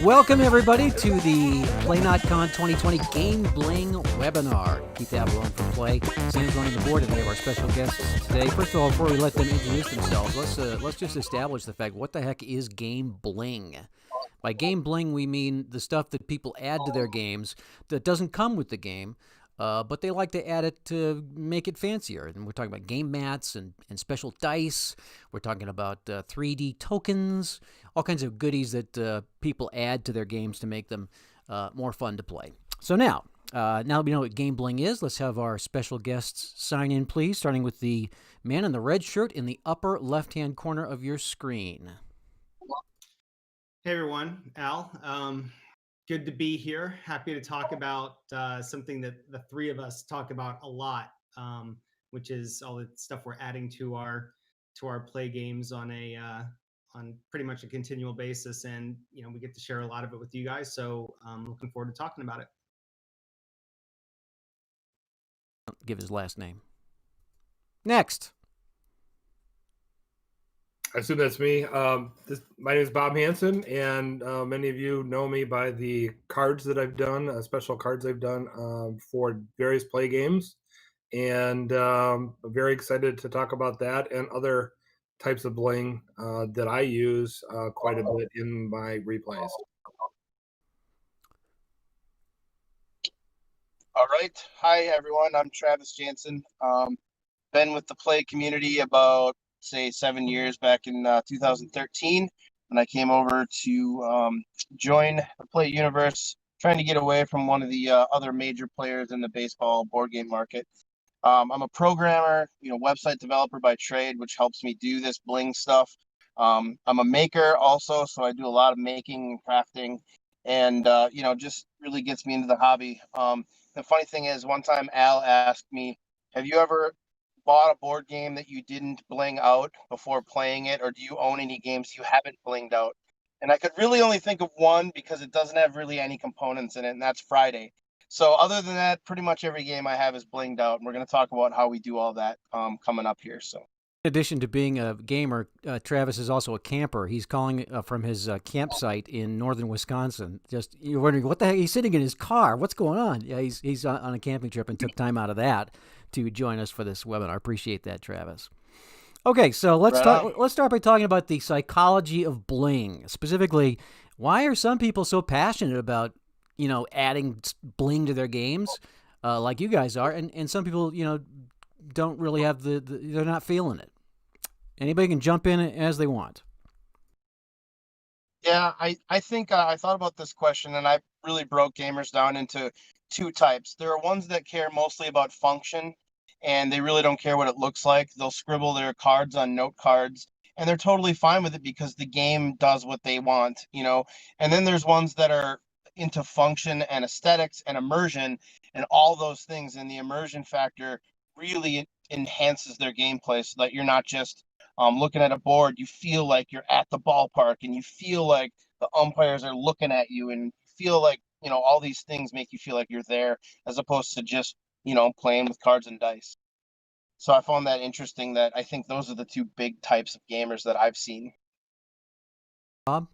Welcome, everybody, to the PLAAY-Not-Con 2020 Game Bling webinar. Keep that alone for Play. Sam's running the board, and we have our special guests today. First of all, before we let them introduce themselves, let's just establish the fact, what the heck is Game Bling? By Game Bling, we mean the stuff that people add to their games that doesn't come with the game, but they like to add it to make it fancier. And we're talking about game mats and special dice. We're talking about 3D tokens, all kinds of goodies that people add to their games to make them more fun to play. So now that we know what Game Bling is, let's have our special guests sign in, please, starting with the man in the red shirt in the upper left-hand corner of your screen. Hey, everyone. Al. Good to be here. Happy to talk about something that the three of us talk about a lot, which is all the stuff we're adding to our play games on pretty much a continual basis, and we get to share a lot of it with you guys. So I'm looking forward to talking about it. Give his last name. Next. I assume that's me. My name is Bob Hansen, and many of you know me by the cards that I've done, special cards I've done for various play games. And I'm very excited to talk about that and other types of bling that I use quite a bit in my replays. All right. Hi, everyone. I'm Travis Jansen. Been with the Play community about, say, 7 years, back in 2013, when I came over to join the Play universe, trying to get away from one of the other major players in the baseball board game market. I'm a programmer, website developer by trade, which helps me do this bling stuff. I'm a maker also, so I do a lot of making and crafting, and just really gets me into the hobby. The funny thing is, one time Al asked me, have you ever bought a board game that you didn't bling out before playing it, or do you own any games you haven't blinged out? And I could really only think of one, because it doesn't have really any components in it, and that's Friday. So other than that, pretty much every game I have is blinged out, and we're going to talk about how we do all that coming up here. So, in addition to being a gamer, Travis is also a camper. He's calling from his campsite in northern Wisconsin. Just, you're wondering, what the heck? He's sitting in his car. What's going on? Yeah, he's on a camping trip and took time out of that to join us for this webinar. Appreciate that, Travis. Okay, so let's start by talking about the psychology of bling. Specifically, why are some people so passionate about adding bling to their games, like you guys are, and some people don't really have they're not feeling it. Anybody can jump in as they want. Yeah, I think I thought about this question, and I really broke gamers down into two types. There are ones that care mostly about function, and they really don't care what it looks like. They'll scribble their cards on note cards, and they're totally fine with it because the game does what they want, And then there's ones that are into function and aesthetics and immersion and all those things, and the immersion factor really enhances their gameplay, so that you're not just looking at a board. You feel like you're at the ballpark, and you feel like the umpires are looking at you, and you feel like all these things make you feel like you're there, as opposed to just playing with cards and dice. So I found that interesting, that I think those are the two big types of gamers that I've seen. Bob?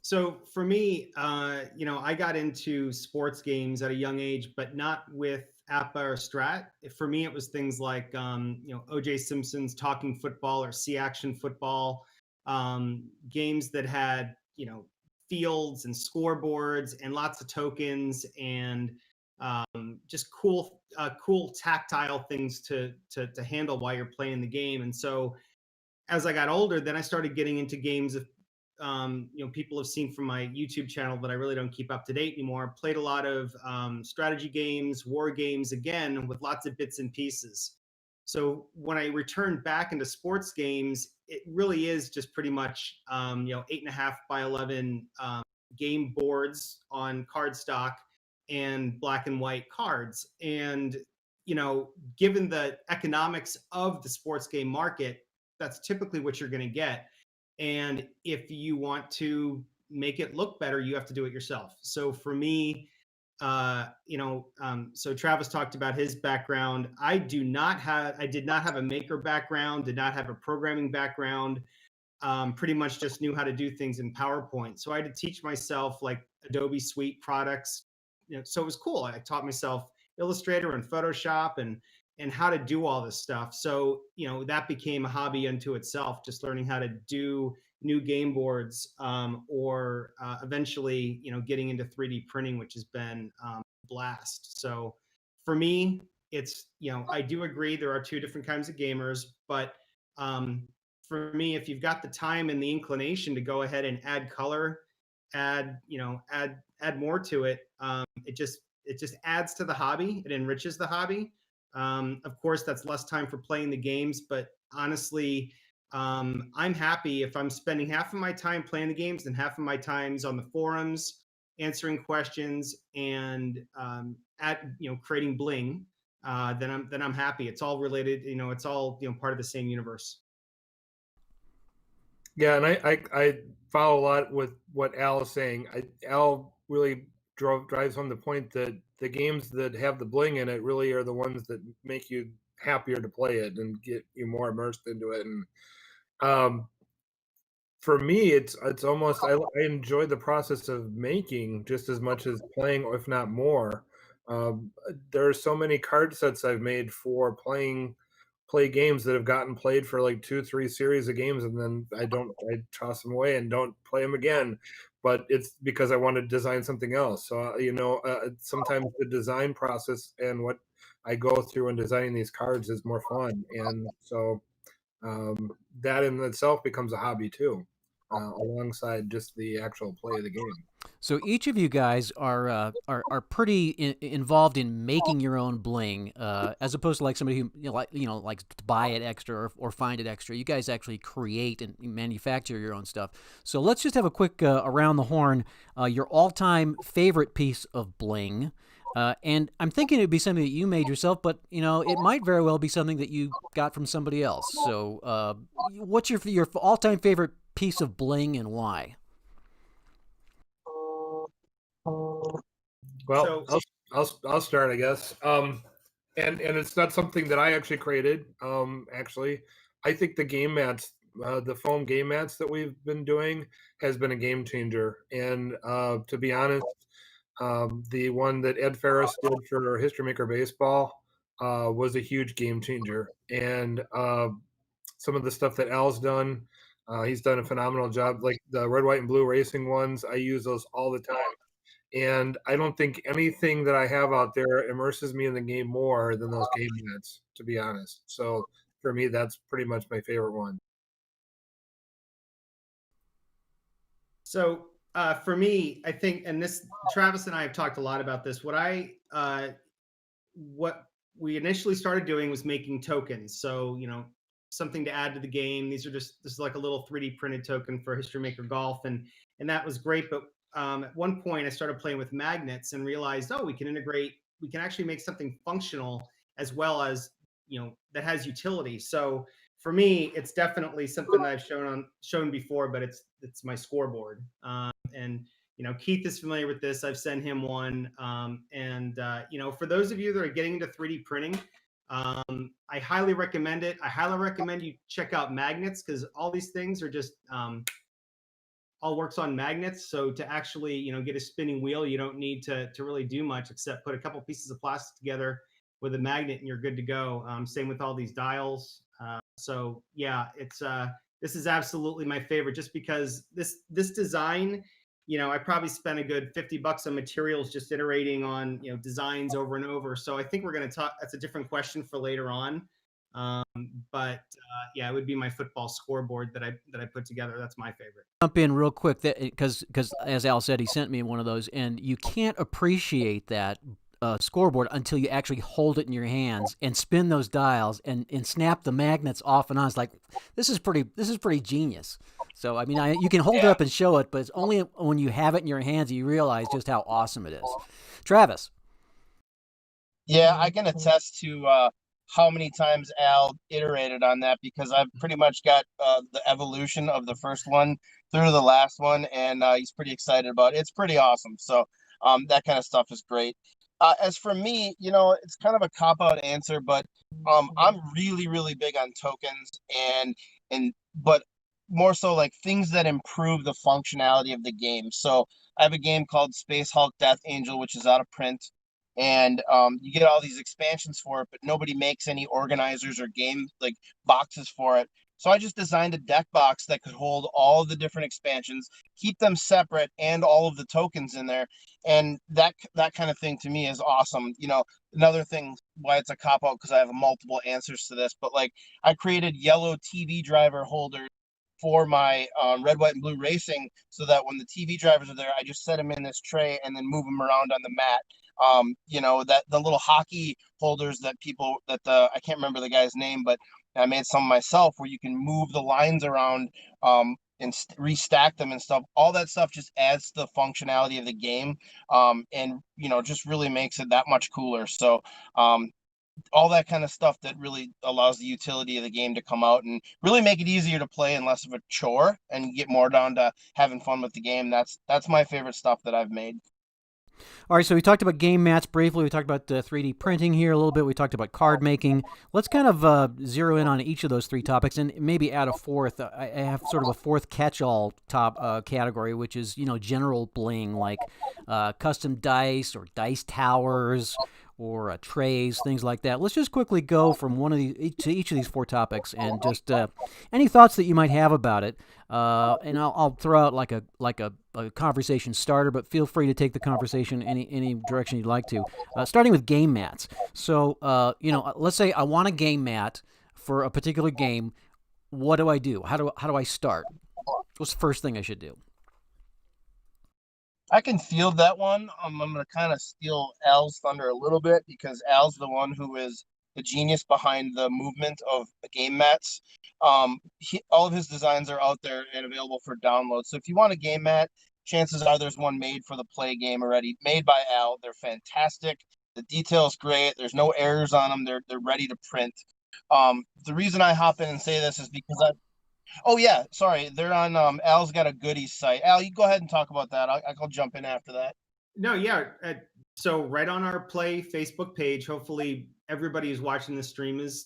So for me, I got into sports games at a young age, but not with APBA or Strat. For me, it was things like, O.J. Simpson's Talking Football or C Action Football. games that had, you know, fields and scoreboards and lots of tokens and just cool tactile things to handle while you're playing the game. And so as I got older, then I started getting into games of, you know, people have seen from my YouTube channel that I really don't keep up to date anymore. Played a lot of strategy games, war games, again, with lots of bits and pieces. So when I returned back into sports games, it really is just pretty much, you know, 8.5 by 11 game boards on cardstock and black and white cards. And, you know, given the economics of the sports game market, that's typically what you're going to get. And if you want to make it look better, you have to do it yourself. So for me, you know, so Travis talked about his background. I did not have a maker background, did not have a programming background. Pretty much just knew how to do things in PowerPoint. So I had to teach myself like Adobe Suite products. You know, so it was cool. I taught myself Illustrator and Photoshop and how to do all this stuff. So, you know, that became a hobby unto itself, just learning how to do new game boards, or eventually, you know, getting into 3D printing, which has been a blast. So for me, it's, you know, I do agree there are two different kinds of gamers, but for me, if you've got the time and the inclination to go ahead and add color, add more to it, it just adds to the hobby. It enriches the hobby. Of course, that's less time for playing the games, but honestly, I'm happy if I'm spending half of my time playing the games and half of my time's on the forums, answering questions and creating bling. Then I'm happy. It's all related. You know, it's all, you know, part of the same universe. Yeah, and I follow a lot with what Al is saying. Al really drives home the point that the games that have the bling in it really are the ones that make you happier to play it and get you more immersed into it. And for me, it's almost I enjoy the process of making just as much as playing, if not more. There are so many card sets I've made for play games that have gotten played for like 2-3 series of games, and then I toss them away and don't play them again. But it's because I want to design something else. So sometimes the design process and what I go through in designing these cards is more fun, and so that in itself becomes a hobby too, alongside just the actual play of the game. So each of you guys are pretty involved in making your own bling, as opposed to like somebody who likes to buy it extra or find it extra. You guys actually create and manufacture your own stuff. So let's just have a quick around the horn. Your all-time favorite piece of bling, and I'm thinking it'd be something that you made yourself, but you know it might very well be something that you got from somebody else. So what's your all-time favorite piece of bling and why? Well, I'll start, I guess. And it's not something that I actually created. Actually, I think the game mats, the foam game mats that we've been doing, has been a game changer. And to be honest, the one that Ed Ferris did for History Maker Baseball was a huge game changer. And some of the stuff that Al's done, he's done a phenomenal job. Like the red, white, and blue racing ones, I use those all the time. And I don't think anything that I have out there immerses me in the game more than those game mats, to be honest. So for me, that's pretty much my favorite one. So for me, I think, and this, Travis and I have talked a lot about this. What we initially started doing was making tokens. So, you know, something to add to the game. This is like a little 3D printed token for History Maker Golf, and that was great. But at one point, I started playing with magnets and realized, oh, we can actually make something functional as well as, you know, that has utility. So for me, it's definitely something that I've shown before, but it's my scoreboard. And you know, Keith is familiar with this. I've sent him one. You know, for those of you that are getting into 3D printing, I highly recommend it. I highly recommend you check out magnets, because all these things are just all works on magnets. So to actually, you know, get a spinning wheel, you don't need to really do much except put a couple pieces of plastic together with a magnet and you're good to go. Same with all these dials. So yeah, it's this is absolutely my favorite, just because this design, I probably spent a good $50 on materials just iterating on designs over and over. So I think we're going to talk. That's a different question for later on. But yeah, it would be my football scoreboard that I put together. That's my favorite. Jump in real quick, because as Al said, he sent me one of those, and you can't appreciate that scoreboard until you actually hold it in your hands and spin those dials and snap the magnets off and on. It's like, this is pretty genius. So I mean, you can hold it up and show it, but it's only when you have it in your hands that you realize just how awesome it is. Travis. Yeah, I can attest to how many times Al iterated on that, because I've pretty much got the evolution of the first one through the last one, and he's pretty excited about it. It's pretty awesome. So that kind of stuff is great. As for me, it's kind of a cop-out answer, but I'm really, really big on tokens, but more so like things that improve the functionality of the game. So I have a game called Space Hulk Death Angel, which is out of print, and you get all these expansions for it, but nobody makes any organizers or game like boxes for it. So I just designed a deck box that could hold all of the different expansions, keep them separate, and all of the tokens in there. And that kind of thing to me is awesome. Another thing why it's a cop out, because I have multiple answers to this, but like I created yellow TV driver holders for my red, white, and blue racing, so that when the TV drivers are there, I just set them in this tray and then move them around on the mat. That the little hockey holders that I can't remember the guy's name, but I made some myself, where you can move the lines around and restack them and stuff. All that stuff just adds to the functionality of the game, and just really makes it that much cooler. So all that kind of stuff that really allows the utility of the game to come out and really make it easier to play and less of a chore, and get more down to having fun with the game. That's my favorite stuff that I've made. All right, so we talked about game mats briefly. We talked about 3D printing here a little bit. We talked about card making. Let's kind of zero in on each of those three topics, and maybe add a fourth. I have sort of a fourth catch-all category, which is general bling, like custom dice or dice towers or trays, things like that. Let's just quickly go from one of to each of these four topics, and just any thoughts that you might have about it. And I'll throw out like a conversation starter, but feel free to take the conversation any direction you'd like to. Starting with game mats. So let's say I want a game mat for a particular game. What do I do? How do I start? What's the first thing I should do? I can field that one. I'm going to kind of steal Al's thunder a little bit, because Al's the one who is the genius behind the movement of the game mats. All of his designs are out there and available for download. So if you want a game mat, chances are there's one made for the Play game already, made by Al. They're fantastic. The detail's great. There's no errors on them. They're ready to print. The reason I hop in and say this is because oh yeah, sorry. They're on Al's got a goodies site. Al, you go ahead and talk about that. I'll jump in after that. No, yeah. So right on our Play Facebook page, hopefully everybody who's watching the stream is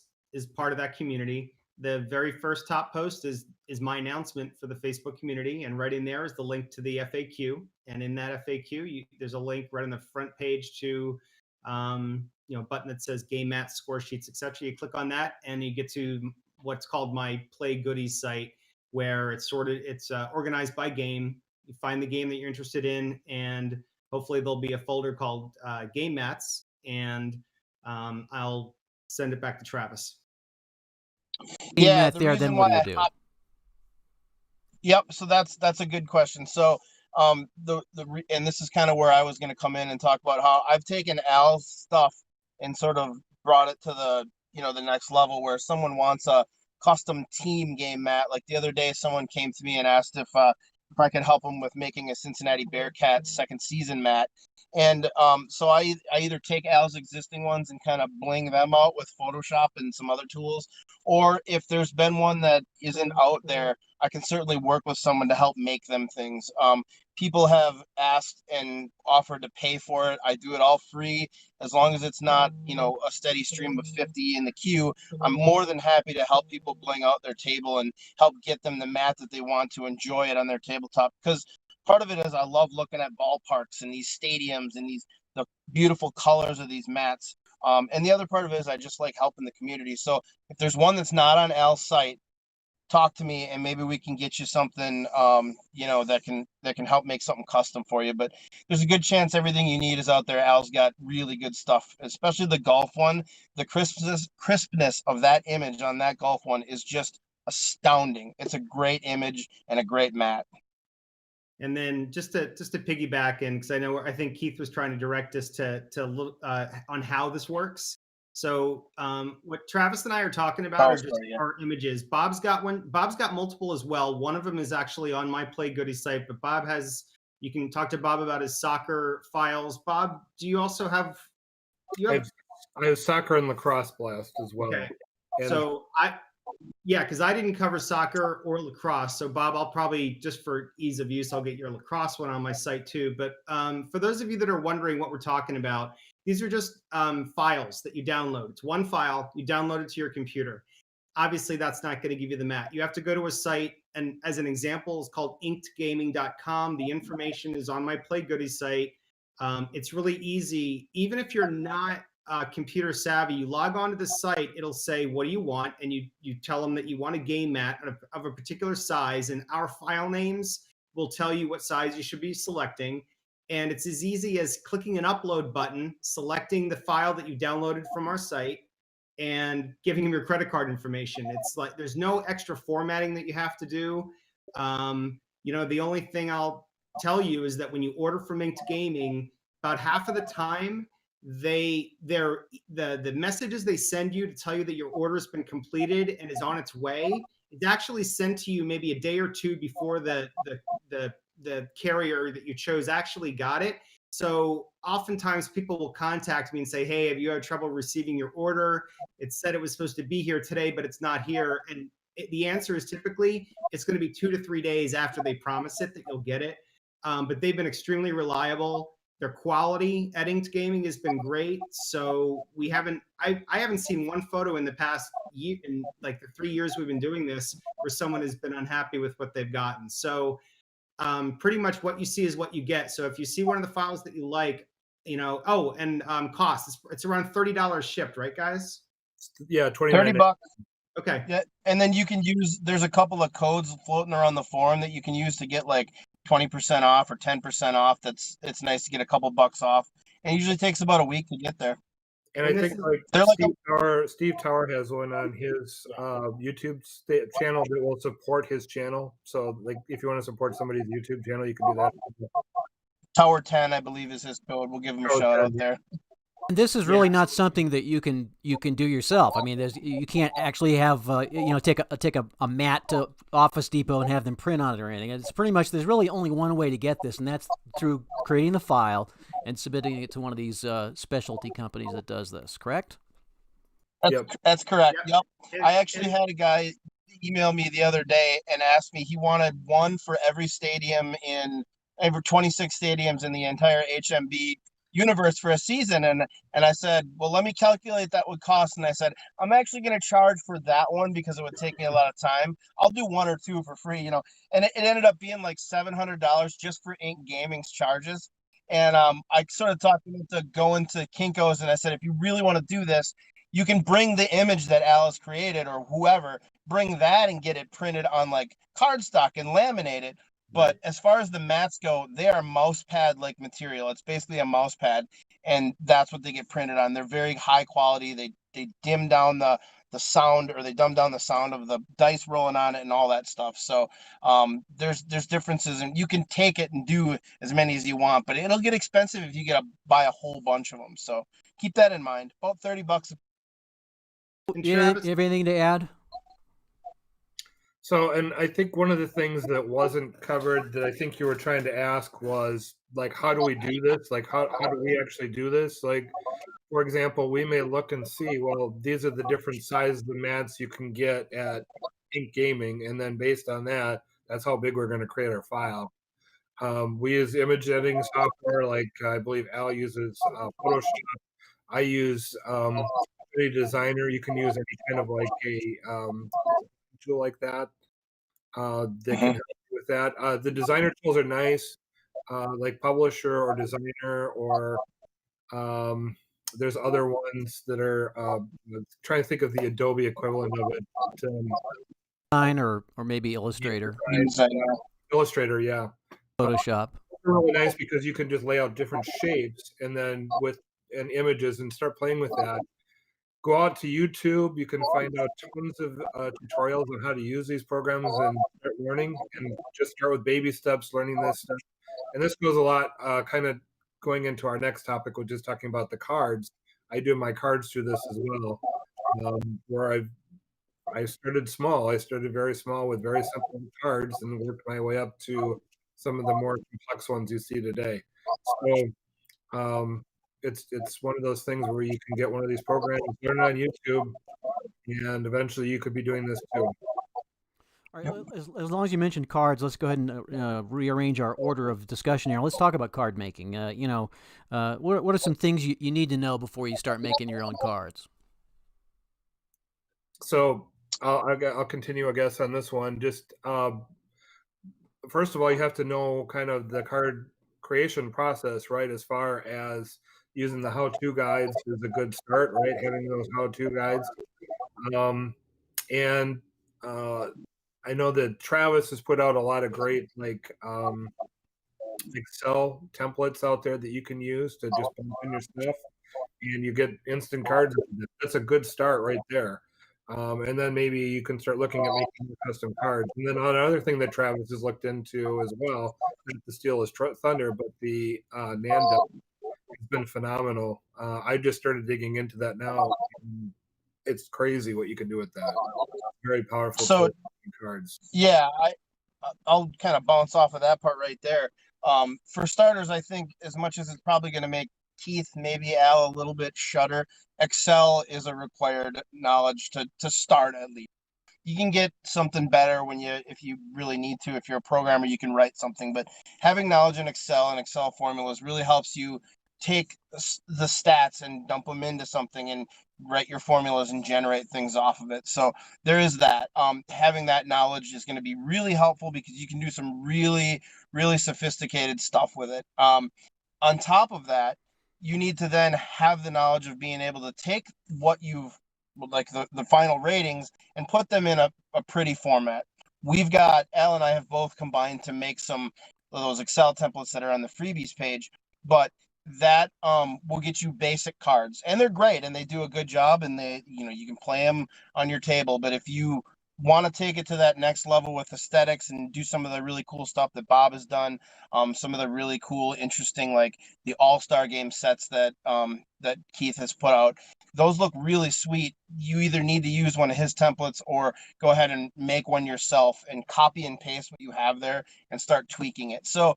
part of that community. The very first top post is my announcement for the Facebook community, and right in there is the link to the FAQ. And in that FAQ, there's a link right on the front page to a button that says game mats, score sheets, etc. You click on that, and you get to what's called my Play Goodies site, where it's organized by game. You find the game that you're interested in, and hopefully there'll be a folder called game mats, and I'll send it back to Travis. Yeah, there. Then what do you do? Yep. So that's a good question. So and this is kind of where I was going to come in and talk about how I've taken Al's stuff and sort of brought it to the the next level, where someone wants a custom team game mat. Like the other day, someone came to me and asked if I could help them with making a Cincinnati Bearcats second season mat. And so I either take Al's existing ones and kind of bling them out with Photoshop and some other tools, or if there's been one that isn't out there, I can certainly work with someone to help make them things. People have asked and offered to pay for it. I do it all free, as long as it's not, a steady stream of 50 in the queue. I'm more than happy to help people bling out their table and help get them the mat that they want to enjoy it on their tabletop. Because part of it is I love looking at ballparks and these stadiums and the beautiful colors of these mats. And the other part of it is I just like helping the community. So if there's one that's not on Al's site, talk to me and maybe we can get you something, you know, that can help make something custom for you. But there's a good chance everything you need is out there. Al's got really good stuff, especially the golf one. The crispness of that image on that golf one is just astounding. It's a great image and a great mat. And then just to piggyback in, because I think Keith was trying to direct us to look on how this works. So what Travis and I are talking about are just our images. Bob's got one. Bob's got multiple as well. One of them is actually on my Play Goodies site, but Bob has. You can talk to Bob about his soccer files. Bob, do you also have? I have soccer and lacrosse blast as well. Okay. And So because I didn't cover soccer or lacrosse. So Bob, I'll probably, just for ease of use, I'll get your lacrosse one on my site too. But for those of you that are wondering what we're talking about, these are just files that you download. It's one file, you download it to your computer. Obviously, that's not going to give you the mat. You have to go to a site, and as an example, it's called inkedgaming.com. The information is on my Play Goodies site. It's really easy. Even if you're not computer savvy, you log on to the site, it'll say, what do you want? And you tell them that you want a game mat of a particular size, and our file names will tell you what size you should be selecting. And it's as easy as clicking an upload button, selecting the file that you downloaded from our site, and giving them your credit card information. It's like there's no extra formatting that you have to do. You know, the only thing I'll tell you is that when you order from Inked Gaming, about half of the time, the messages they send you to tell you that your order has been completed and is on its way, it's actually sent to you maybe a day or two before the carrier that you chose actually got it. So oftentimes people will contact me and say, hey, have you had trouble receiving your order? It said it was supposed to be here today, but it's not here. And the answer is typically it's going to be 2 to 3 days after they promise it that you'll get it. But they've been extremely reliable. Their quality at Inked Gaming has been great. So I haven't seen one photo in the past year, in like the 3 years we've been doing this, where someone has been unhappy with what they've gotten. So pretty much what you see is what you get. So if you see one of the files that you like, you know, cost, it's around $30 shipped, right, guys? Yeah, $30. Okay. Yeah, and then you can use, there's a couple of codes floating around the forum that you can use to get like 20% off or 10% off. It's nice to get a couple bucks off. And it usually takes about a week to get there. And I think Steve Tower has one on his YouTube channel that will support his channel. So, like, if you want to support somebody's YouTube channel, you can do that. Tower 10, I believe, is his code. We'll give him a shout out there. And this is really not something that you can do yourself. I mean, you can't actually have take a mat to Office Depot and have them print on it or anything. It's pretty much, there's really only one way to get this, and that's through creating the file and submitting it to one of these specialty companies that does this. Correct? That's correct. Yep. I actually had a guy email me the other day and asked me, he wanted one for every stadium over 26 stadiums in the entire HMB universe for a season. And I said, well, let me calculate that would cost. And I said, I'm actually going to charge for that one because it would take me a lot of time. I'll do one or two for free, you know. And it ended up being like $700 just for Inked Gaming's charges. And I sort of talked him into going to Kinko's, and I said, if you really want to do this, you can bring the image that Alice created or whoever, bring that and get it printed on like cardstock and laminate it. But as far as the mats go, they are mouse pad like material. It's basically a mouse pad, and that's what they get printed on. They're very high quality. They dim down the sound, or they dumb down the sound of the dice rolling on it and all that stuff. So there's differences, and you can take it and do as many as you want, but it'll get expensive if you get to buy a whole bunch of them. So keep that in mind. About $30. Anything to add? So, and I think one of the things that wasn't covered that I think you were trying to ask was, like, how do we do this? Like, how do we actually do this? Like, for example, we may look and see, well, these are the different sizes of the mats you can get at Inked Gaming. And then based on that, that's how big we're going to create our file. We use image editing software, like I believe Al uses Photoshop. I use a designer. You can use any kind of like a tool like that. They can help you with that. The designer tools are nice, like Publisher or Designer, or there's other ones that are trying to think of the Adobe equivalent of it. or maybe Illustrator, Illustrator, yeah. Photoshop. They're really nice because you can just lay out different shapes and then and images and start playing with that. Go out to YouTube. You can find out tons of tutorials on how to use these programs and start learning, and just start with baby steps, learning this stuff. And this goes a lot, kind of going into our next topic, which is talking about the cards. I do my cards through this as well, where I started small. I started very small with very simple cards and worked my way up to some of the more complex ones you see today. So it's one of those things where you can get one of these programs, learn on YouTube, and eventually you could be doing this too. All right, as long as you mentioned cards, let's go ahead and rearrange our order of discussion here. Let's talk about card making. What are some things you need to know before you start making your own cards? So I'll continue, I guess, on this one. Just first of all, you have to know kind of the card creation process, right? As far as using the how-to guides is a good start, right? Having those how-to guides. I know that Travis has put out a lot of great Excel templates out there that you can use to just bump in your stuff, and you get instant cards. That's a good start right there. And then maybe you can start looking at making custom cards. And then another thing that Travis has looked into as well, not to steal his thunder, but the Nandeck has been phenomenal. I just started digging into that now. It's crazy what you can do with that. Very powerful. So, cards. Yeah, I'll kind of bounce off of that part right there. For starters, I think as much as it's probably going to make Keith, maybe Al, a little bit shudder, Excel is a required knowledge to start at least. You can get something better if you really need to. If you're a programmer, you can write something, but having knowledge in Excel and Excel formulas really helps you take the stats and dump them into something and write your formulas and generate things off of it. So there is that. Having that knowledge is going to be really helpful because you can do some really, really sophisticated stuff with it. On top of that, you need to then have the knowledge of being able to take what you've, like the final ratings, and put them in a pretty format. Al and I have both combined to make some of those Excel templates that are on the freebies page, but that will get you basic cards, and they're great and they do a good job, and you can play them on your table. But if you want to take it to that next level with aesthetics and do some of the really cool stuff that Bob has done, some of the really cool, interesting, like the All-Star Game sets that Keith has put out, those look really sweet. You either need to use one of his templates or go ahead and make one yourself and copy and paste what you have there and start tweaking it. So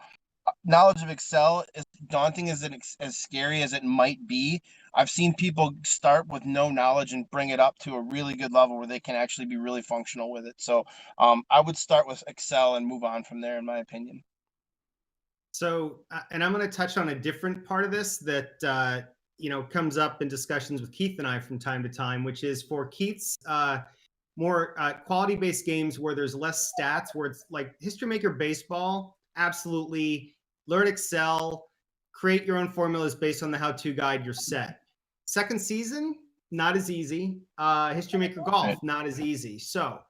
knowledge of Excel, as daunting as scary as it might be, I've seen people start with no knowledge and bring it up to a really good level where they can actually be really functional with it. So I would start with Excel and move on from there, in my opinion. So, and I'm going to touch on a different part of this that comes up in discussions with Keith and I from time to time, which is for Keith's more quality-based games where there's less stats, where it's like History Maker Baseball. Absolutely. Learn Excel, create your own formulas based on the how-to guide, you're set. Second season, not as easy. History Maker Golf, not as easy. So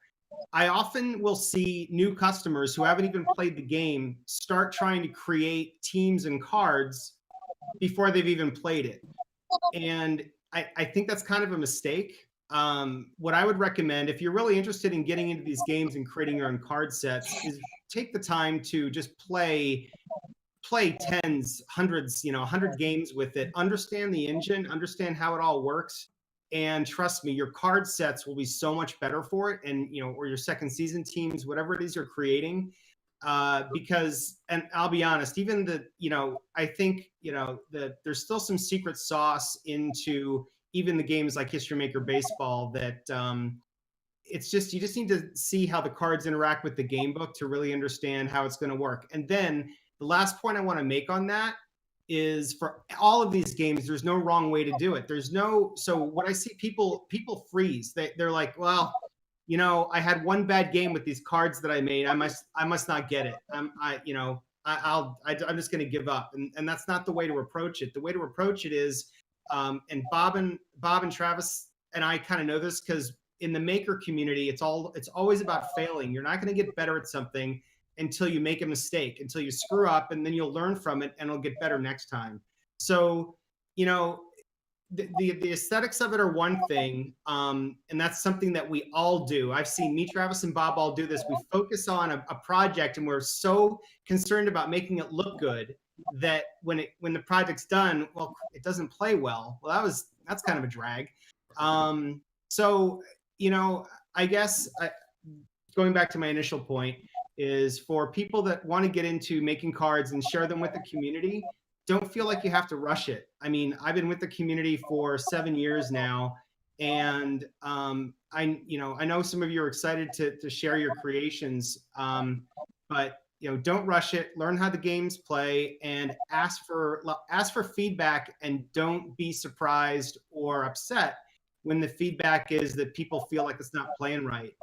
I often will see new customers who haven't even played the game start trying to create teams and cards before they've even played it. And I think that's kind of a mistake. What I would recommend, if you're really interested in getting into these games and creating your own card sets, is take the time to just play tens, hundreds, 100 games with it. Understand the engine, understand how it all works, and trust me, your card sets will be so much better for it. And or your second season teams, whatever it is you're creating, because, and I'll be honest, even I think there's still some secret sauce into even the games like History Maker Baseball that it's just, you just need to see how the cards interact with the game book to really understand how it's going to work. And then the last point I want to make on that is, for all of these games, there's no wrong way to do it. So when I see people freeze, they're like, well, I had one bad game with these cards that I made. I must not get it. I'm just going to give up. And that's not the way to approach it. The way to approach it is, and Bob and Travis and I kind of know this, because in the maker community, it's always about failing. You're not going to get better at something until you make a mistake, until you screw up, and then you'll learn from it and it'll get better next time. So, you know, the aesthetics of it are one thing, and that's something that we all do. I've seen me, Travis, and Bob all do this. We focus on a project, and we're so concerned about making it look good that when the project's done, well, it doesn't play well. Well, that's kind of a drag. So, you know, I guess going back to my initial point is for people that want to get into making cards and share them with the community, don't feel like you have to rush it. I mean, I've been with the community for 7 years now, and I know some of you are excited to share your creations, but you know, don't rush it. Learn how the games play, and ask for feedback, and don't be surprised or upset when the feedback is that people feel like it's not playing right.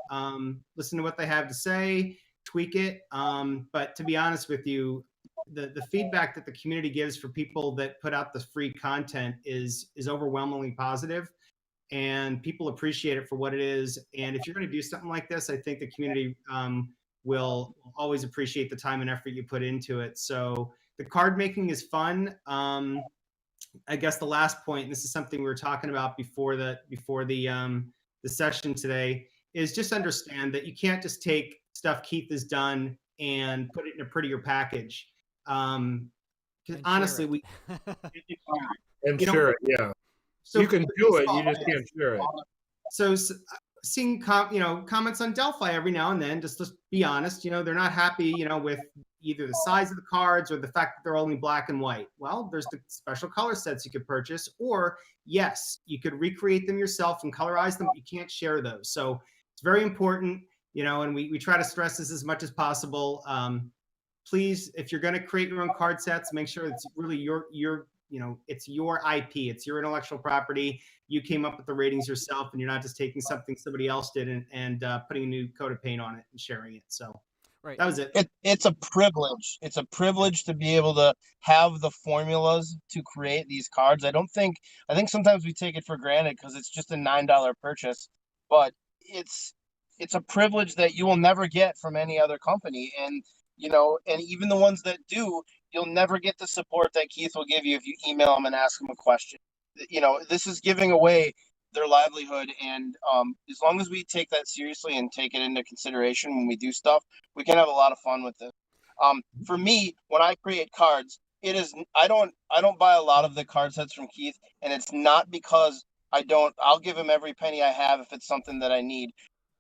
Listen to what they have to say, tweak it. But to be honest with you, the feedback that the community gives for people that put out the free content is overwhelmingly positive, and people appreciate it for what it is. And if you're going to do something like this, I think the community will always appreciate the time and effort you put into it. So the card making is fun. I guess the last point, and this is something we were talking about before the session today, is just understand that you can't just take stuff Keith has done and put it in a prettier package. Because honestly, and share it, yeah. So you can do it, you just can't share it. So seeing comments on Delphi every now and then, just let's be honest, you know, they're not happy, you know, with either the size of the cards or the fact that they're only black and white. Well, there's the special color sets you could purchase, or yes, you could recreate them yourself and colorize them, but you can't share those. So it's very important, you know, and we try to stress this as much as possible. Please, if you're going to create your own card sets, make sure it's really your it's your IP, it's your intellectual property. You came up with the ratings yourself, and you're not just taking something somebody else did and putting a new coat of paint on it and sharing it. So right. That was it. It's a privilege. It's a privilege to be able to have the formulas to create these cards. I think sometimes we take it for granted because it's just a $9 purchase, but it's a privilege that you will never get from any other company. And you know, and even the ones that do, you'll never get the support that Keith will give you if you email him and ask him a question. You know, this is giving away their livelihood, and as long as we take that seriously and take it into consideration when we do stuff, we can have a lot of fun with it. For me, when I create cards, it is I don't buy a lot of the card sets from Keith, and it's not because I'll give him every penny I have if it's something that I need.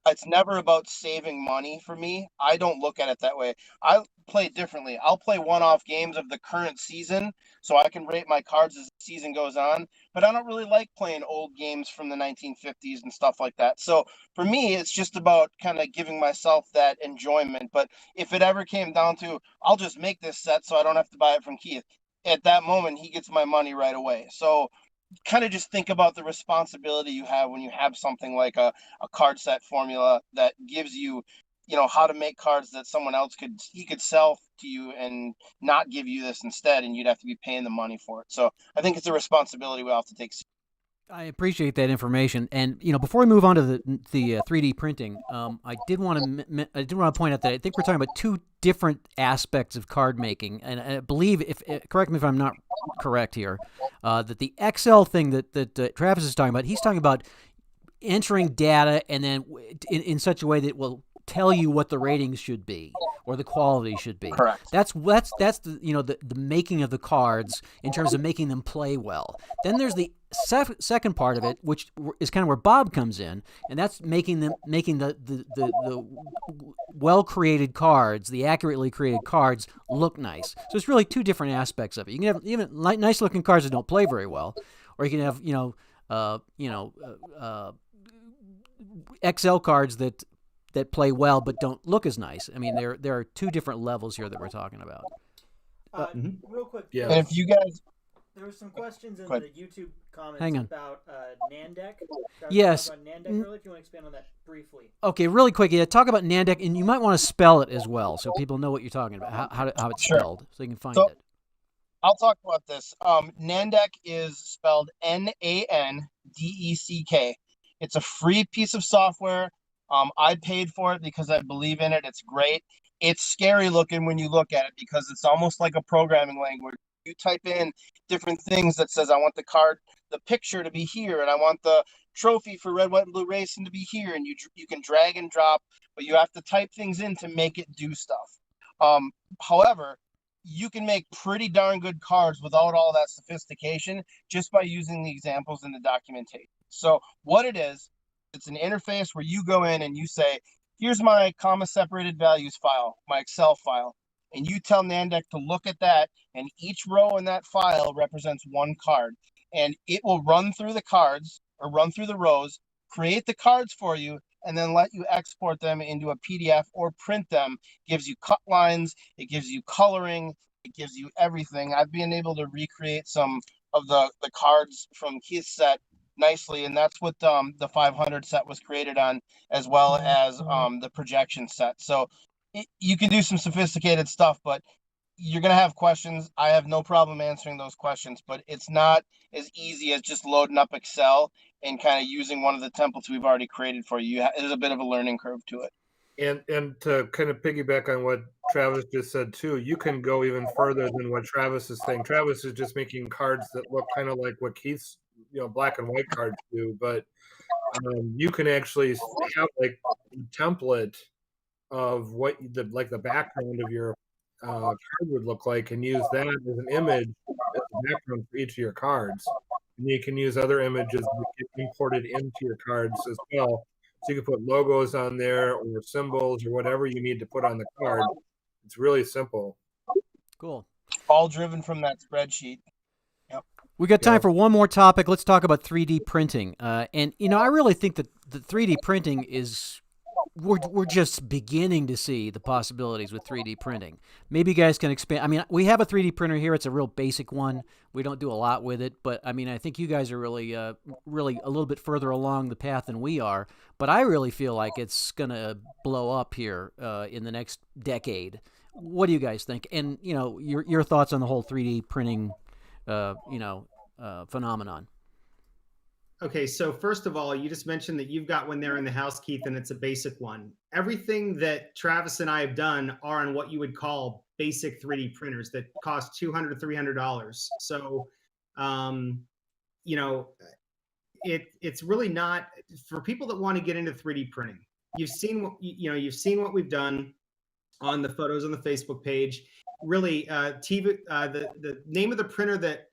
It's never about saving money for me. I don't look at it that way. I play differently. I'll play one-off games of the current season so I can rate my cards as the season goes on, but I don't really like playing old games from the 1950s and stuff like that. So for me, it's just about kind of giving myself that enjoyment. But if it ever came down to, I'll just make this set so I don't have to buy it from Keith, at that moment, he gets my money right away. So kind of just think about the responsibility you have when you have something like a card set formula that gives you, you know, how to make cards that someone else could sell to you and not give you this instead, and you'd have to be paying the money for it. So I think it's a responsibility we have to take. I appreciate that information, and you know, before we move on to the 3D printing, I did want to point out that I think we're talking about two different aspects of card making, and I believe, correct me if I'm not correct here, that the Excel thing that Travis is talking about, he's talking about entering data and then in such a way that it will tell you what the ratings should be or the quality should be. Correct. That's the the making of the cards in terms of making them play well. Then there's the second part of it, which is kind of where Bob comes in, and that's making the well created cards, the accurately created cards, look nice. So it's really two different aspects of it. You can have even nice looking cards that don't play very well, or you can have Excel cards that play well but don't look as nice. I mean, there are two different levels here that we're talking about. Real quick, Yeah. And if you guys, there were some questions in the YouTube comments about Nandeck. Yes. About Nandeck earlier. If you want to expand on that briefly. Okay, really quick. Yeah, talk about Nandeck, and you might want to spell it as well, so people know what you're talking about, how it's spelled, so you can find it. I'll talk about this. Nandeck is spelled Nandeck, It's a free piece of software. I paid for it because I believe in it. It's great. It's scary looking when you look at it because it's almost like a programming language. You type in different things that says, I want the picture to be here, and I want the trophy for red, white, and blue racing to be here. And you can drag and drop, but you have to type things in to make it do stuff. However, you can make pretty darn good cards without all that sophistication just by using the examples in the documentation. So what it is, it's an interface where you go in and you say, here's my comma separated values file, my Excel file. And you tell Nandeck to look at that, and each row in that file represents one card. And it will run through the cards or run through the rows, create the cards for you, and then let you export them into a PDF or print them. It gives you cut lines, it gives you coloring, it gives you everything. I've been able to recreate some of the cards from Keith's set nicely, and that's what the 500 set was created on, as well as the projection set. So you can do some sophisticated stuff, but you're going to have questions. I have no problem answering those questions, but it's not as easy as just loading up Excel and kind of using one of the templates we've already created for you. There's a bit of a learning curve to it. And to kind of piggyback on what Travis just said too, you can go even further than what Travis is saying. Travis is just making cards that look kind of like what Keith's, black and white cards do, but you can actually have like a template of what the background of your card would look like, and use that as an image as the background for each of your cards. And you can use other images that get imported into your cards as well. So you can put logos on there or symbols or whatever you need to put on the card. It's really simple. Cool. All driven from that spreadsheet. Yep. We got time for one more topic. Let's talk about 3D printing. And I really think that the 3D printing is we're just beginning to see the possibilities with 3D printing. Maybe you guys can expand. I mean, we have a 3D printer here. It's a real basic one. We don't do a lot with it, but I mean, I think you guys are really a little bit further along the path than we are. But I really feel like it's gonna blow up here in the next decade. What do you guys think? And your thoughts on the whole 3D printing, phenomenon. Okay, so first of all, you just mentioned that you've got one there in the house, Keith, and it's a basic one. Everything that Travis and I have done are on what you would call basic 3D printers that cost $200 to $300. So, it's really not for people that want to get into 3D printing. You've seen what we've done on the photos on the Facebook page. Really, the name of the printer that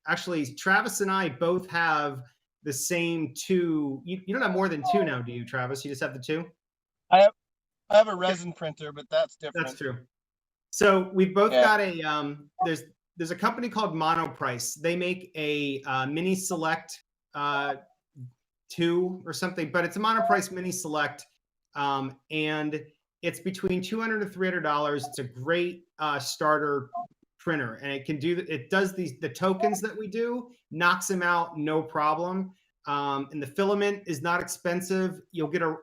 actually Travis and I both have the same two. You don't have more than two now, do you, Travis? You just have the two? I have a resin printer, but that's different. That's true. So we've both got a there's a company called Monoprice. They make a Mini Select 2 or something, but it's a Monoprice Mini Select, and it's between $200 to $300. It's a great starter printer, and it does the tokens that we do, knocks them out no problem. And the filament is not expensive. You get a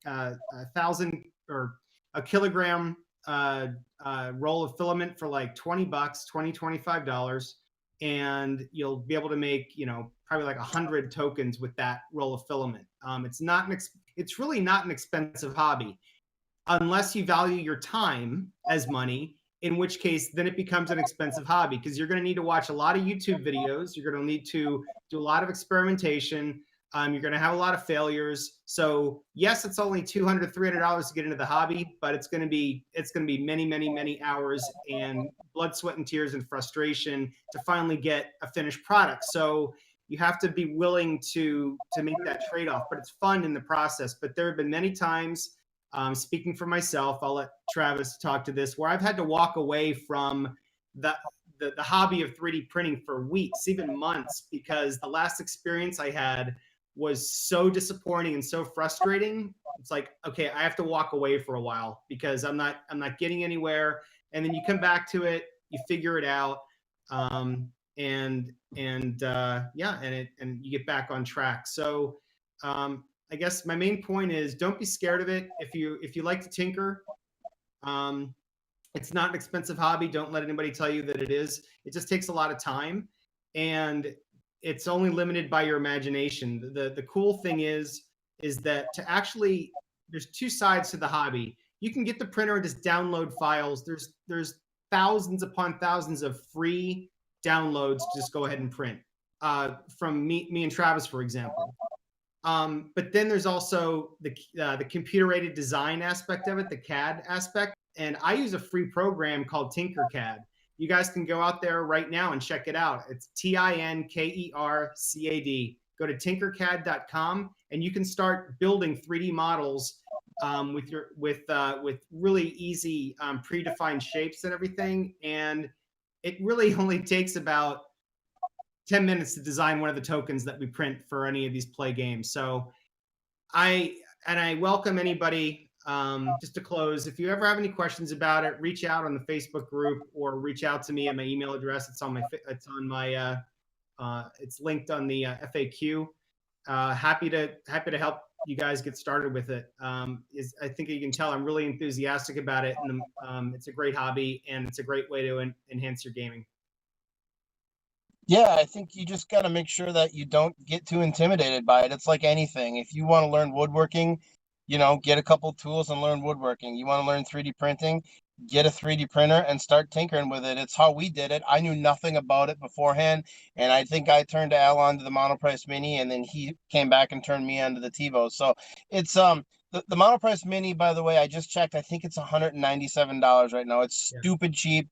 1,000 or a kilogram roll of filament for like $20, $25, and you'll be able to make probably like 100 tokens with that roll of filament. It's really not an expensive hobby unless you value your time as money, in which case then it becomes an expensive hobby because you're going to need to watch a lot of YouTube videos. You're going to need to do a lot of experimentation. You're going to have a lot of failures. So yes, it's only $200 to $300 to get into the hobby, but it's going to be many, many, many hours and blood, sweat, and tears and frustration to finally get a finished product. So you have to be willing to make that trade-off, but it's fun in the process. But there have been many times, speaking for myself, I'll let Travis talk to this, where I've had to walk away from the hobby of 3D printing for weeks, even months, because the last experience I had was so disappointing and so frustrating. It's like, okay, I have to walk away for a while because I'm not getting anywhere. And then you come back to it, you figure it out, and you get back on track. So I guess my main point is don't be scared of it. If you like to tinker, it's not an expensive hobby. Don't let anybody tell you that it is. It just takes a lot of time. And it's only limited by your imagination. The cool thing is that to actually, there's two sides to the hobby. You can get the printer and just download files. There's thousands upon thousands of free downloads to just go ahead and print from me and Travis, for example. But then there's also the computer-aided design aspect of it, the CAD aspect. And I use a free program called Tinkercad. You guys can go out there right now and check it out. It's Tinkercad. Go to tinkercad.com and you can start building 3D models with really easy predefined shapes and everything. And it really only takes about 10 minutes to design one of the tokens that we print for any of these play games. So I welcome anybody. Just to close, if you ever have any questions about it, reach out on the Facebook group or reach out to me at my email address. It's linked on the FAQ. Happy to help you guys get started with it. I think you can tell I'm really enthusiastic about it, and it's a great hobby and it's a great way to enhance your gaming. Yeah, I think you just got to make sure that you don't get too intimidated by it. It's like anything. If you want to learn woodworking, get a couple tools and learn woodworking. You want to learn 3D printing, get a 3D printer and start tinkering with it. It's how we did it. I knew nothing about it beforehand, and I think I turned Al on to the Monoprice Mini, and then he came back and turned me on to the TiVo. So it's the Monoprice Mini, by the way, I just checked. I think it's $197 right now. It's stupid cheap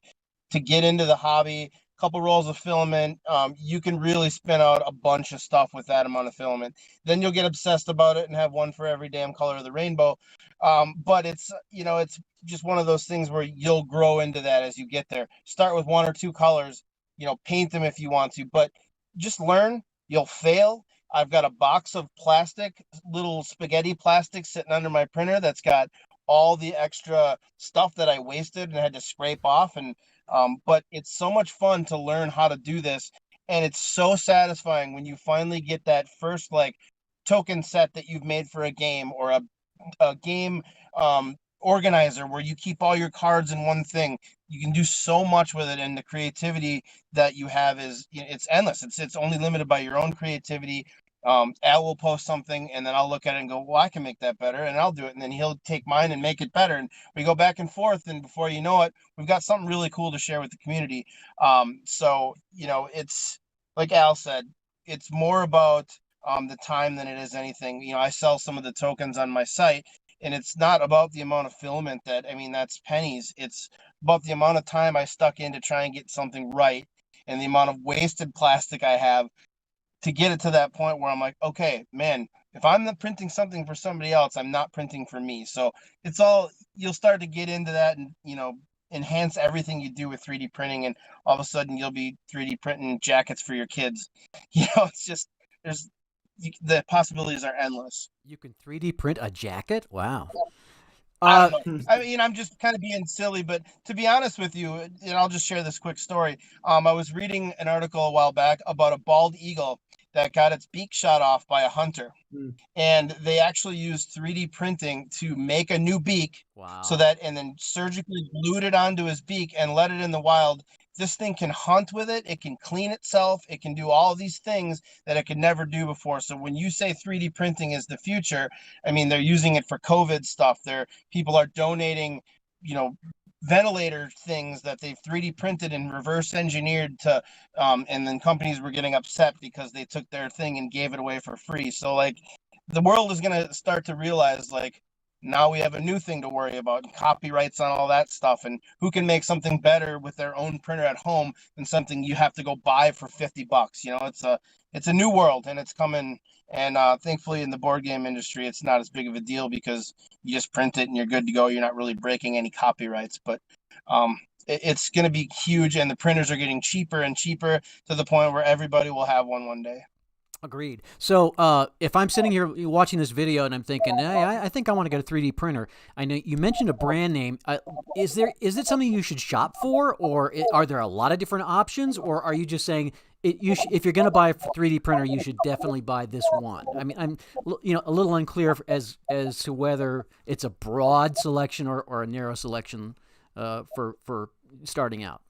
to get into the hobby. Couple rolls of filament, you can really spin out a bunch of stuff with that amount of filament. Then you'll get obsessed about it and have one for every damn color of the rainbow. But it's just one of those things where you'll grow into that as you get there. Start with one or two colors, paint them if you want to, but just learn. You'll fail. I've got a box of little spaghetti plastic sitting under my printer that's got all the extra stuff that I wasted and had to scrape off. But it's so much fun to learn how to do this. And it's so satisfying when you finally get that first token set that you've made for a game, or a game organizer where you keep all your cards in one thing. You can do so much with it, and the creativity that you have it's endless. It's only limited by your own creativity. Al will post something and then I'll look at it and go, well, I can make that better, and I'll do it. And then he'll take mine and make it better. And we go back and forth. And before you know it, we've got something really cool to share with the community. So, it's like Al said, it's more about the time than it is anything. I sell some of the tokens on my site, and it's not about the amount of filament that's pennies. It's about the amount of time I stuck in to try and get something right, and the amount of wasted plastic I have to get it to that point where I'm like, okay, man, if I'm not printing something for somebody else, I'm not printing for me. So you'll start to get into that and, enhance everything you do with 3D printing. And all of a sudden you'll be 3D printing jackets for your kids. It's just, the possibilities are endless. You can 3D print a jacket? Wow. I'm just kind of being silly, but to be honest with you, and I'll just share this quick story. I was reading an article a while back about a bald eagle that got its beak shot off by a hunter. And they actually used 3D printing to make a new beak. Wow. And then surgically glued it onto his beak and let it in the wild. This thing can hunt with it. It can clean itself. It can do all of these things that it could never do before. So when you say 3D printing is the future, they're using it for COVID stuff. People are donating, ventilator things that they've 3D printed and reverse engineered to, and then companies were getting upset because they took their thing and gave it away for free. So the world is going to start to realize now we have a new thing to worry about, and copyrights on all that stuff, and who can make something better with their own printer at home than something you have to go buy for $50. It's a new world, and it's coming. And thankfully in the board game industry, it's not as big of a deal because you just print it and you're good to go. You're not really breaking any copyrights, but it's going to be huge, and the printers are getting cheaper and cheaper to the point where everybody will have one day. Agreed. So if I'm sitting here watching this video and I'm thinking, hey, I think I want to get a 3D printer. I know you mentioned a brand name. Is it something you should shop for, or are there a lot of different options, or are you just saying if you're going to buy a 3D printer, you should definitely buy this one? I'm a little unclear as to whether it's a broad selection or a narrow selection for starting out.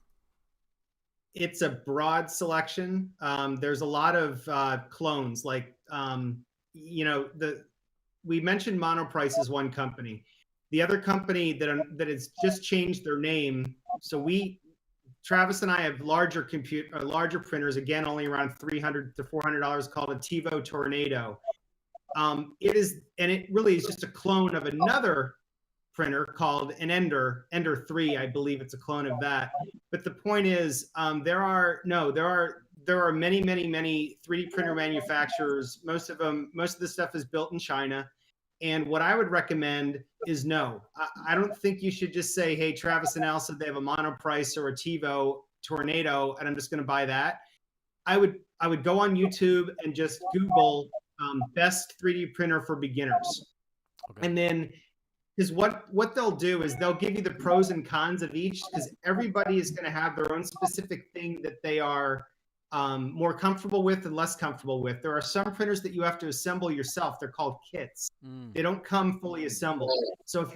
It's a broad selection. There's a lot of clones, like we mentioned Monoprice is one company. The other company that has just changed their name. So Travis and I have larger printers, again, only around $300 to $400, called a TiVo Tornado. It really is just a clone of another printer called an Ender 3. I believe it's a clone of that. But the point is, there are many 3D printer manufacturers. Most of the stuff is built in China. And what I would recommend is I don't think you should just say, hey, Travis and Al said they have a Monoprice or a TiVo Tornado, and I'm just going to buy that. I would go on YouTube and just Google best 3D printer for beginners. Okay. And then, because what they'll do is they'll give you the pros and cons of each, because everybody is going to have their own specific thing that they are more comfortable with and less comfortable with. There are some printers that you have to assemble yourself. They're called kits. They don't come fully assembled. So if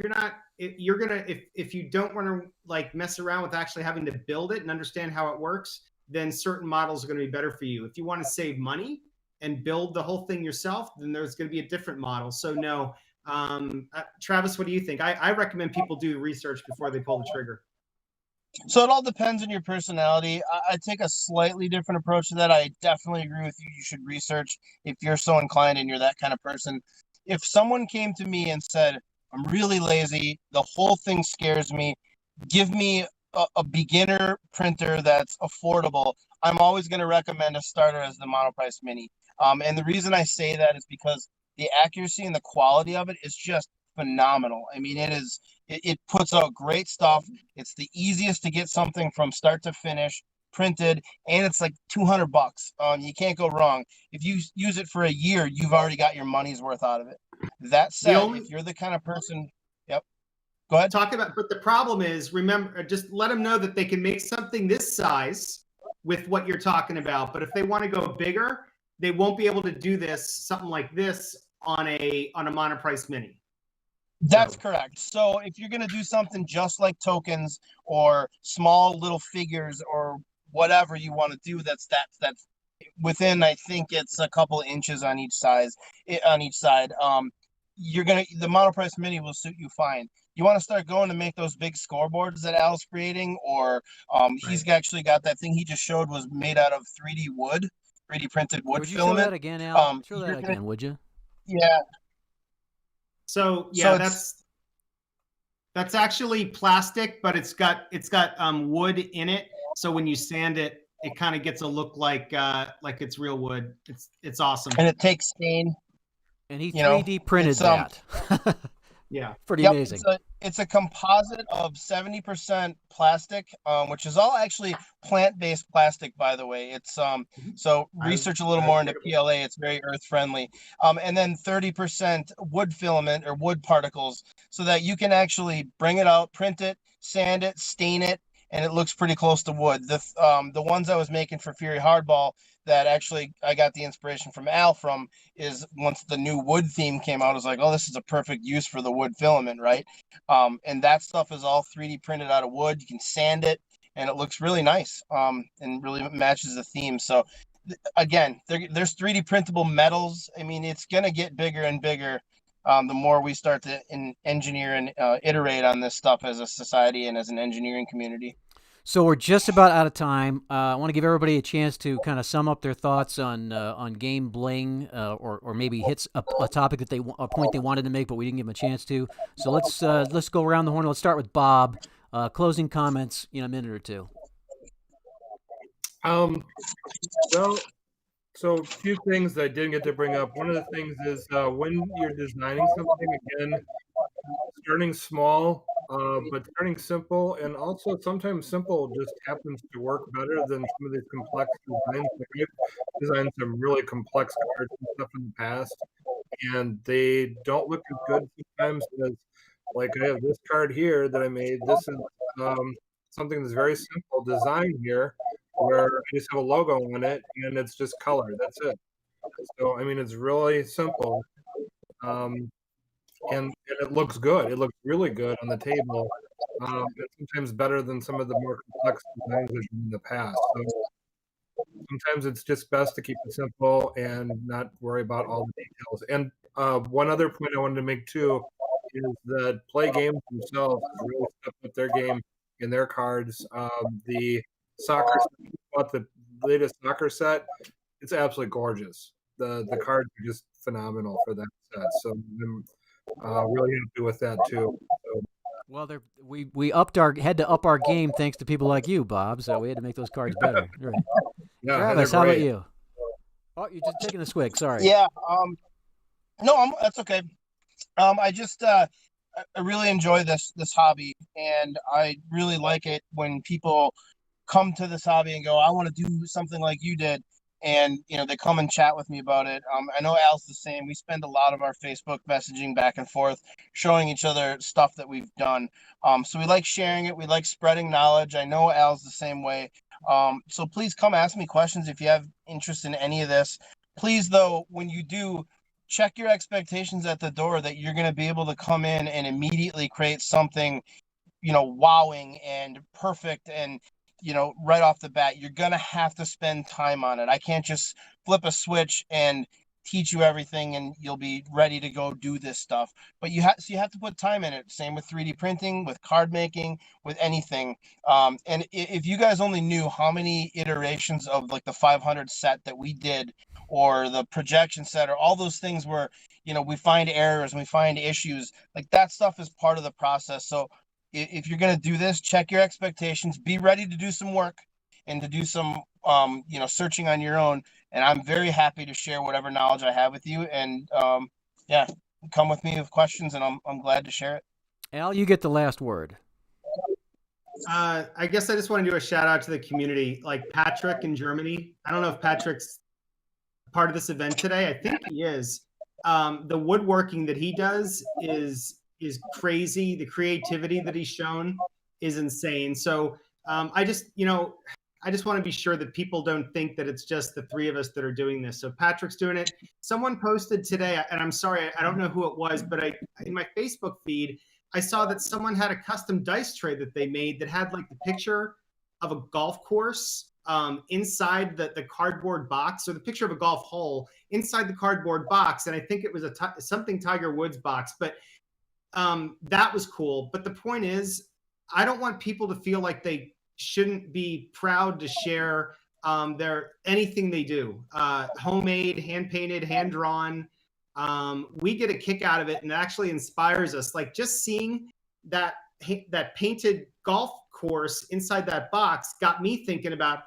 you don't want to like mess around with actually having to build it and understand how it works, then certain models are going to be better for you. If you want to save money and build the whole thing yourself, then there's going to be a different model. So no, Travis, what do you think? I recommend people do research before they pull the trigger. So it all depends on your personality. I take a slightly different approach to that. I definitely agree with you. You should research if you're so inclined and you're that kind of person. If someone came to me and said, I'm really lazy, the whole thing scares me, give me a beginner printer that's affordable, I'm always going to recommend a starter as the Monoprice Mini. And the reason I say that is because the accuracy and the quality of it is just phenomenal. I mean, it puts out great stuff. It's the easiest to get something from start to finish printed, and it's like $200. You can't go wrong. If you use it for a year, you've already got your money's worth out of it. That said, if you're the kind of person, yep, go ahead. But the problem is, remember, just let them know that they can make something this size with what you're talking about. But if they want to go bigger, they won't be able to do something like this on a Monoprice Mini. That's correct. So if you're going to do something just like tokens or small little figures or whatever you want to do, that's within, I think it's a couple of inches on each side. The Monoprice Mini will suit you fine. You want to start going to make those big scoreboards that Al's creating, or he's actually got that thing he just showed was made out of 3D printed wood filament. Would you show that again, Al? Show that again, would you? Yeah. So that's actually plastic, but it's got wood in it. So when you sand it, it kind of gets a look like it's real wood. It's awesome. And it takes stain. And he 3D printed that. Yeah, pretty amazing. It's a composite of 70% plastic, which is all actually plant-based plastic, by the way. It's so research a little more into PLA. It's very earth friendly. And then 30% wood filament or wood particles, so that you can actually bring it out, print it, sand it, stain it, and it looks pretty close to wood. The ones I was making for Fury Hardball that actually I got the inspiration from Al from is once the new wood theme came out, I was like, oh, this is a perfect use for the wood filament, right? And that stuff is all 3D printed out of wood. You can sand it, and it looks really nice, and really matches the theme. So again, there's 3D printable metals. I mean, it's going to get bigger and bigger the more we start to engineer and iterate on this stuff as a society and as an engineering community. So we're just about out of time. I want to give everybody a chance to kind of sum up their thoughts on Game Bling, or maybe hits a topic that a point they wanted to make, but we didn't give them a chance to. So let's go around the horn. Let's start with Bob. Closing comments in a minute or two. So a few things that I didn't get to bring up. One of the things is when you're designing something, again, starting small, but starting simple, and also sometimes simple just happens to work better than some of these complex designs. I've designed some really complex cards and stuff in the past, and they don't look as good sometimes as, like, I have this card here that I made. This is something that's very simple design here, where I just have a logo on it and it's just color. That's it. So, I mean, it's really simple. And it looks good. It looks really good on the table. sometimes better than some of the more complex designs in the past. So sometimes it's just best to keep it simple and not worry about all the details. And one other point I wanted to make too is that PLAAY Games themselves has really stepped up their game in their cards. The soccer, bought the latest soccer set. It's absolutely gorgeous. The cards are just phenomenal for that set. So I'm really happy with that too. So, well, we had to up our game thanks to people like you, Bob. So we had to make those cards better. Right. yeah, Travis, how about you? Oh, you're just taking a swig. Sorry. Yeah. No, that's okay. I really enjoy this hobby, and I really like it when people come to this hobby and go, I want to do something like you did. And, they come and chat with me about it. I know Al's the same. We spend a lot of our Facebook messaging back and forth, showing each other stuff that we've done. So we like sharing it. We like spreading knowledge. I know Al's the same way. So please come ask me questions if you have interest in any of this. Please, though, when you do, check your expectations at the door that you're going to be able to come in and immediately create something, wowing and perfect and, right off the bat. You're going to have to spend time on it. I can't just flip a switch and teach you everything and you'll be ready to go do this stuff. But you have to put time in it. Same with 3D printing, with card making, with anything. And if you guys only knew how many iterations of like the 500 set that we did, or the projection set, or all those things where, we find errors and we find issues, like that stuff is part of the process. So if you're going to do this, check your expectations, be ready to do some work and to do some, searching on your own. And I'm very happy to share whatever knowledge I have with you. And come with me with questions, and I'm glad to share it. Al, you get the last word. I guess I just want to do a shout out to the community, like Patrick in Germany. I don't know if Patrick's part of this event today. I think he is. The woodworking that he does is crazy. The creativity that he's shown is insane. So I just want to be sure that people don't think that it's just the three of us that are doing this. So Patrick's doing it. Someone posted today, and I'm sorry, I don't know who it was, but in my Facebook feed, I saw that someone had a custom dice tray that they made that had like the picture of a golf course inside the cardboard box, or the picture of a golf hole inside the cardboard box. And I think it was something Tiger Woods box, but that was cool. But the point is, I don't want people to feel like they shouldn't be proud to share anything they do, homemade, hand painted, hand drawn. We get a kick out of it, and it actually inspires us. Like just seeing that painted golf course inside that box got me thinking about,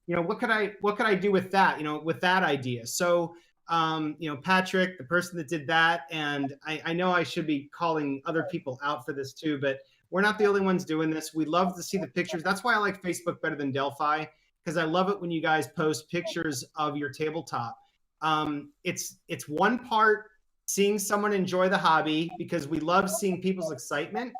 what could I do with that, with that idea. So, Patrick, the person that did that, and I know I should be calling other people out for this too, but we're not the only ones doing this. We love to see the pictures. That's why I like Facebook better than Delphi, because I love it when you guys post pictures of your tabletop. It's one part seeing someone enjoy the hobby, because we love seeing people's excitement,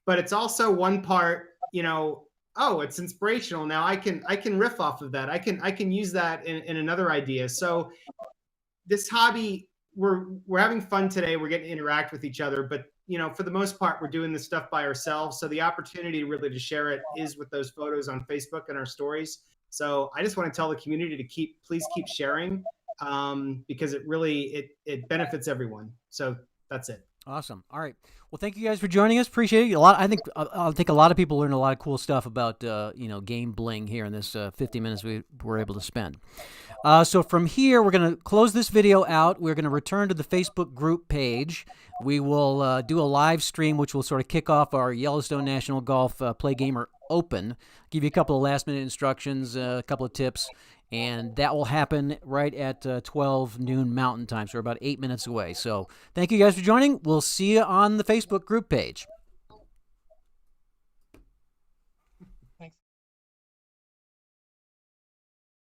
but it's also one part, it's inspirational. Now I can riff off of that. I can use that in another idea. So this hobby, we're having fun today. We're getting to interact with each other, but for the most part, we're doing this stuff by ourselves. So the opportunity really to share it is with those photos on Facebook and our stories. So I just want to tell the community to please keep sharing, because it really, it benefits everyone. So that's it. Awesome. All right. Well, thank you guys for joining us. Appreciate it a lot. I think a lot of people learned a lot of cool stuff about Game Bling here in this 50 minutes we were able to spend. So from here, we're going to close this video out. We're going to return to the Facebook group page. We will do a live stream, which will sort of kick off our Yellowstone National Golf Play Gamer Open. Give you a couple of last-minute instructions, a couple of tips, and that will happen right at 12 noon Mountain Time, so we're about 8 minutes away. So thank you guys for joining. We'll see you on the Facebook group page.